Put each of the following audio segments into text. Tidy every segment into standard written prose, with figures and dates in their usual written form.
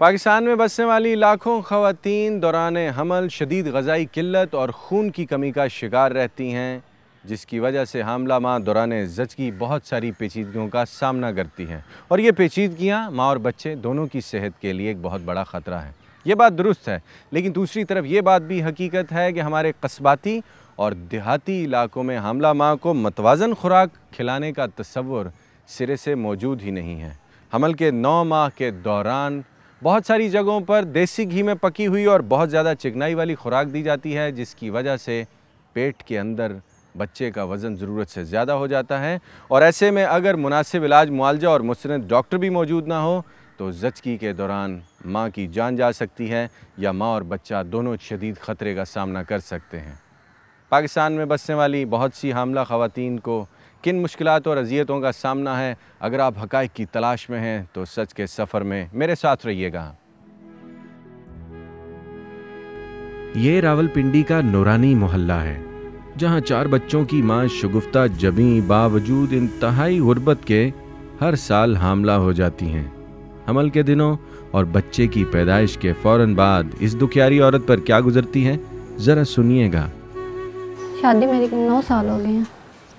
पाकिस्तान में बसने वाली लाखों ख़वातीन दौरान हमल शदीद ग़िज़ाई किल्लत और खून की कमी का शिकार रहती हैं, जिसकी वजह से हामला माँ दौरान ज़चगी बहुत सारी पेचीदगियों का सामना करती हैं और ये पेचीदगियाँ माँ और बच्चे दोनों की सेहत के लिए एक बहुत बड़ा ख़तरा है। ये बात दुरुस्त है, लेकिन दूसरी तरफ ये बात भी हकीकत है कि हमारे कस्बाती और देहाती इलाकों में हामला माँ को मतवाज़न खुराक खिलाने का तसव्वुर सिरे से मौजूद ही नहीं है। हमल के 9 माह के दौरान बहुत सारी जगहों पर देसी घी में पकी हुई और बहुत ज़्यादा चिकनाई वाली खुराक दी जाती है, जिसकी वजह से पेट के अंदर बच्चे का वज़न ज़रूरत से ज़्यादा हो जाता है और ऐसे में अगर मुनासिब इलाज मुआलजा और मुस्तनद डॉक्टर भी मौजूद ना हो तो ज़चगी के दौरान माँ की जान जा सकती है या माँ और बच्चा दोनों शदीद ख़तरे का सामना कर सकते हैं। पाकिस्तान में बसने वाली बहुत सी हामला ख़वातीन को किन मुश्किलात और अज़ियतों का सामना है, अगर आप हक़ाइक़ की तलाश में हैं तो सच के सफ़र में मेरे साथ रहिएगा। ये रावलपिंडी का नूरानी मोहल्ला है, जहाँ 4 बच्चों की माँ शगुफ्ता जबी बावजूद इंतहाई गुर्बत के हर साल हामला हो जाती हैं। हमल के दिनों और बच्चे की पैदाइश के फ़ौरन बाद इस दुखियारी औरत पर क्या गुजरती है, ज़रा सुनिएगा। शादी मेरी 9 साल हो गए हैं।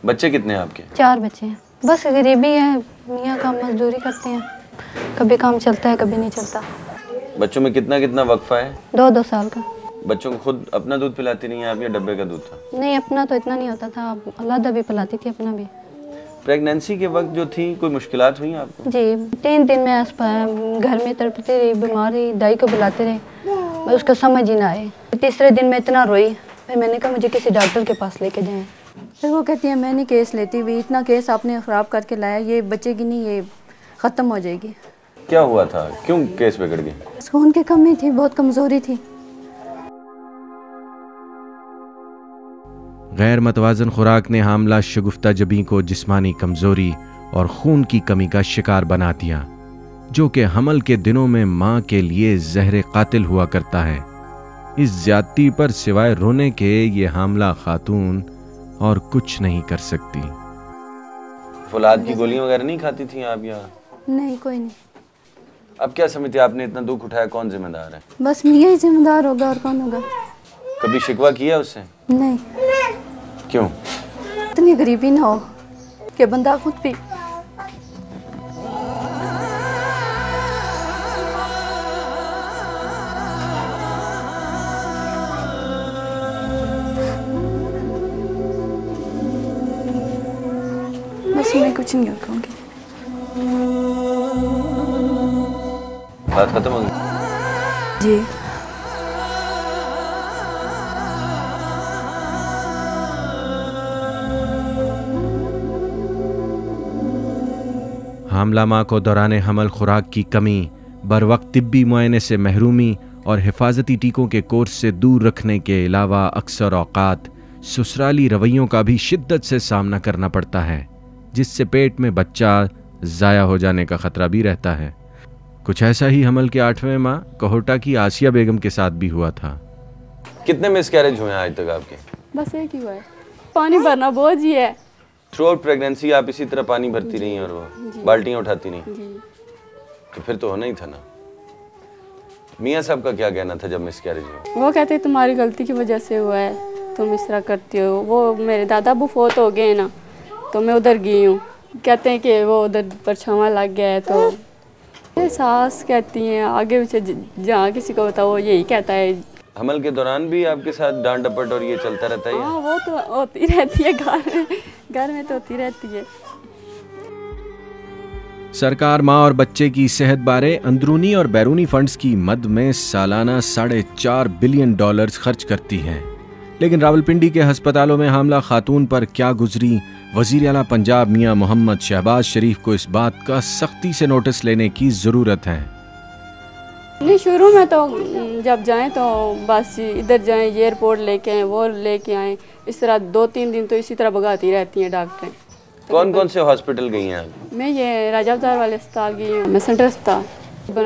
बच्चे कितने हैं आपके? 4 बच्चे हैं। बस गरीबी है, मियाँ काम मजदूरी करते हैं, कभी काम चलता है कभी नहीं चलता। बच्चों में कितना कितना वक्फा है? 2-2 साल का। बच्चों को खुद अपना दूध पिलाती नहीं है आप या डब्बे का दूध था? नहीं, अपना तो इतना नहीं होता था, अलग भी पिलाती थी, अपना भी। प्रेगनेंसी के वक्त जो थी कोई मुश्किलात हुई आपको? जी, 3 दिन मैं घर में तड़पती रही, बीमार रही, दाई को बुलाते रहे, उसका समझ ही ना आए। तीसरे दिन मैं इतना रोई, फिर मैंने कहा मुझे किसी डॉक्टर के पास लेके जाएं। फिर वो कहती है मैं नहीं केस लेती हुई, इतना केस आपने ख़राब करके लाया, ये बचेगी नहीं, ये ख़त्म हो जाएगी। क्या हुआ था, क्यों केस बिगड़ गई? खून की कमी थी, बहुत कमज़ोरी थी। गैर मतवाज़न खुराक ने हामला शगुफ्ता जबी को जिस्मानी कमज़ोरी और खून की कमी का शिकार बना दिया, जो कि हमल के दिनों में माँ के लिए ज़हर कातिल हुआ करता है। इस ज्यादती पर सिवाय रोने के ये हामला खातून और कुछ नहीं कर सकती। फौलाद की गोलियां वगैरह नहीं खाती थी आप या? नहीं, कोई नहीं। अब क्या समझते आपने इतना दुख उठाया, कौन जिम्मेदार है? बस मियाँ ही जिम्मेदार होगा, और कौन होगा? कभी शिकवा किया उससे? नहीं। क्यों? इतनी गरीबी ना हो कि बंदा खुद भी। बस मैं कुछ नहीं कर पाऊंगी। बात खत्म हो गई? जी। हामला माँ को दौरान हमल खुराक की कमी, बर वक्त तिब्बी मुआयने से महरूमी और हिफाजती टीकों के कोर्स से दूर रखने के अलावा अक्सर औकात ससुराली रवैयों का भी शिद्दत से सामना करना पड़ता है, जिससे पेट में बच्चा ज़ाया हो जाने का ख़तरा भी रहता है। कुछ ऐसा ही हमल के 8वें माह कोहोटा की आसिया बेगम के साथ भी हुआ था। कितने मिसकैरेज हुए आज तक आपके? बस एक ही हुआ है। पानी भरना बोझ ही है। थ्रू आउट प्रेगनेंसी आप इसी तरह पानी भरती रही और वो बाल्टियाँ उठाती नहीं? तो फिर तो होना ही था ना। मियाँ साहब का क्या कहना था जब मिसकैरेज हुआ? वो कहते तुम्हारी गलती की वजह से हुआ है, तुम इस तरह करती हो। वो मेरे दादा अबू फोत हो गए ना, तो मैं उधर गई हूँ। कहते हैं कि वो उधर परछावां लग गया है, तो सास कहती हैं आगे पीछे जहाँ किसी को बताओ यही कहता है। हमल के दौरान भी आपके साथ डांट डपट और ये चलता रहता है? हाँ, वो तो होती रहती है, घर में तो होती रहती है। सरकार माँ और बच्चे की सेहत बारे अंदरूनी और बैरूनी फंड्स की मद में सालाना $4.5 बिलियन खर्च करती है, लेकिन रावलपिंडी के हस्पतालों में हामला खातून पर क्या गुजरी, वज़ीर आला पंजाब मियाँ मोहम्मद शहबाज शरीफ को इस बात का सख्ती से नोटिस लेने की ज़रूरत है। नहीं, शुरू में तो जब जाएं तो बस इधर जाएं, ये एयरपोर्ट लेके आएँ, वो लेके आएँ, इस तरह 2-3 दिन तो इसी तरह भगाती रहती हैं डॉक्टर। कौन कौन से हॉस्पिटल गई हैं आप? मैं ये राजा अवतार वाले अस्पताल गई हूँ, मैं सेंट्रल अस्पताल।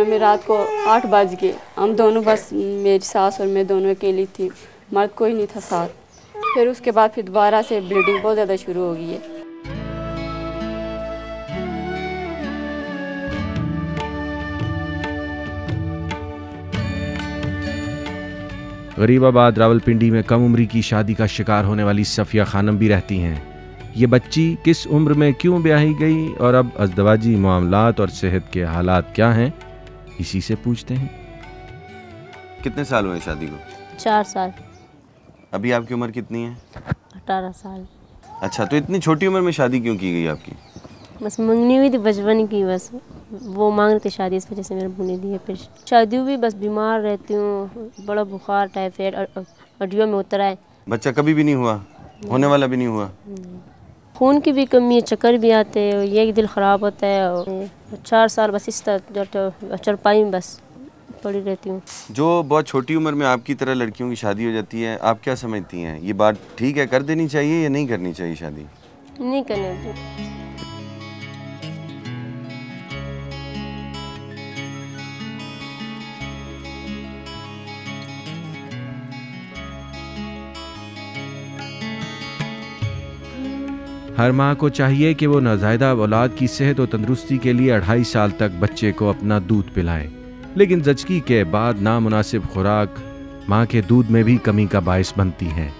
मैं रात को 8 बज गए, हम दोनों, बस मेरी सास और मैं दोनों अकेली थी, मर्द कोई नहीं था साथ। फिर उसके बाद फिर दोबारा से ब्लीडिंग बहुत ज़्यादा शुरू हो गई है। गरीबाबाद रावलपिंडी में कम उम्री की शादी का शिकार होने वाली सफ़िया खानम भी रहती हैं। ये बच्ची किस उम्र में क्यों ब्याही गई और अब अज़दवाजी मामलात और सेहत के हालात क्या हैं, इसी से पूछते हैं। कितने साल हुए शादी को? 4 साल। अभी आपकी उम्र कितनी है? 18 साल। अच्छा, तो इतनी छोटी उम्र में शादी क्यों की गई आपकी? बस मंगनी हुई थी बचपन की, बस वो मांग रही थी शादी, इस वजह से मेरे अब्बू ने दी है। फिर शादी हुई, बस बीमार रहती हूँ, बड़ा बुखार टाइफाइड हड्डियों में उतर आए। बच्चा कभी भी नहीं हुआ? होने वाला भी नहीं हुआ? खून की भी कमी है, चक्कर भी आते हैं, ये दिल ख़राब होता है। 4 साल बस इस तरह चरपाई में बस पड़ी रहती हूँ। जो बहुत छोटी उम्र में आपकी तरह लड़कियों की शादी हो जाती है, आप क्या समझती हैं, ये बात ठीक है, कर देनी चाहिए या नहीं करनी चाहिए शादी? नहीं करने। हर माँ को चाहिए कि वो नौज़ायदा औलाद की सेहत और तंदुरुस्ती के लिए 2.5 साल तक बच्चे को अपना दूध पिलाएं, लेकिन ज़चगी के बाद नामुनासिब खुराक माँ के दूध में भी कमी का बायस बनती है।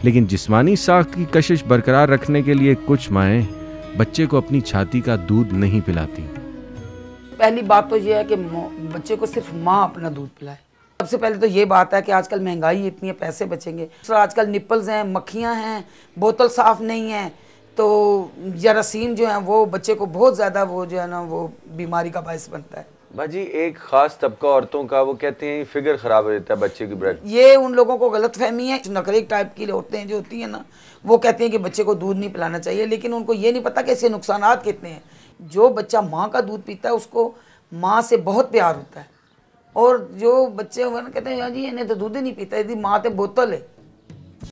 लेकिन जिस्मानी साख्त की कशिश बरकरार रखने के लिए कुछ माएँ बच्चे को अपनी छाती का दूध नहीं पिलाती। पहली बात तो ये है कि बच्चे को सिर्फ माँ अपना दूध पिलाए। सबसे पहले तो ये बात है कि आजकल महंगाई इतनी है, पैसे बचेंगे। दूसरा, आजकल निपल्स हैं, मक्खियाँ हैं, बोतल साफ़ नहीं है, तो जरासीम जो है वो बच्चे को बहुत ज़्यादा वो जो है ना वो बीमारी का बायस बनता है। बाजी, एक ख़ास तबका औरतों का, वो कहते हैं फिगर ख़राब हो जाता है बच्चे की ब्रेड। ये उन लोगों को गलत फहमी है। नखरेक टाइप की औरतें जो होती हैं ना, वो कहती हैं कि बच्चे को दूध नहीं पिलाना चाहिए, लेकिन उनको ये नहीं पता कि इससे नुकसानात कितने हैं। जो बच्चा माँ का दूध पीता है उसको माँ से बहुत प्यार होता है, और जो बच्चे कहते हैं जी इन्हें तो दूध ही नहीं पीता, यदि माँ तो बोतल है।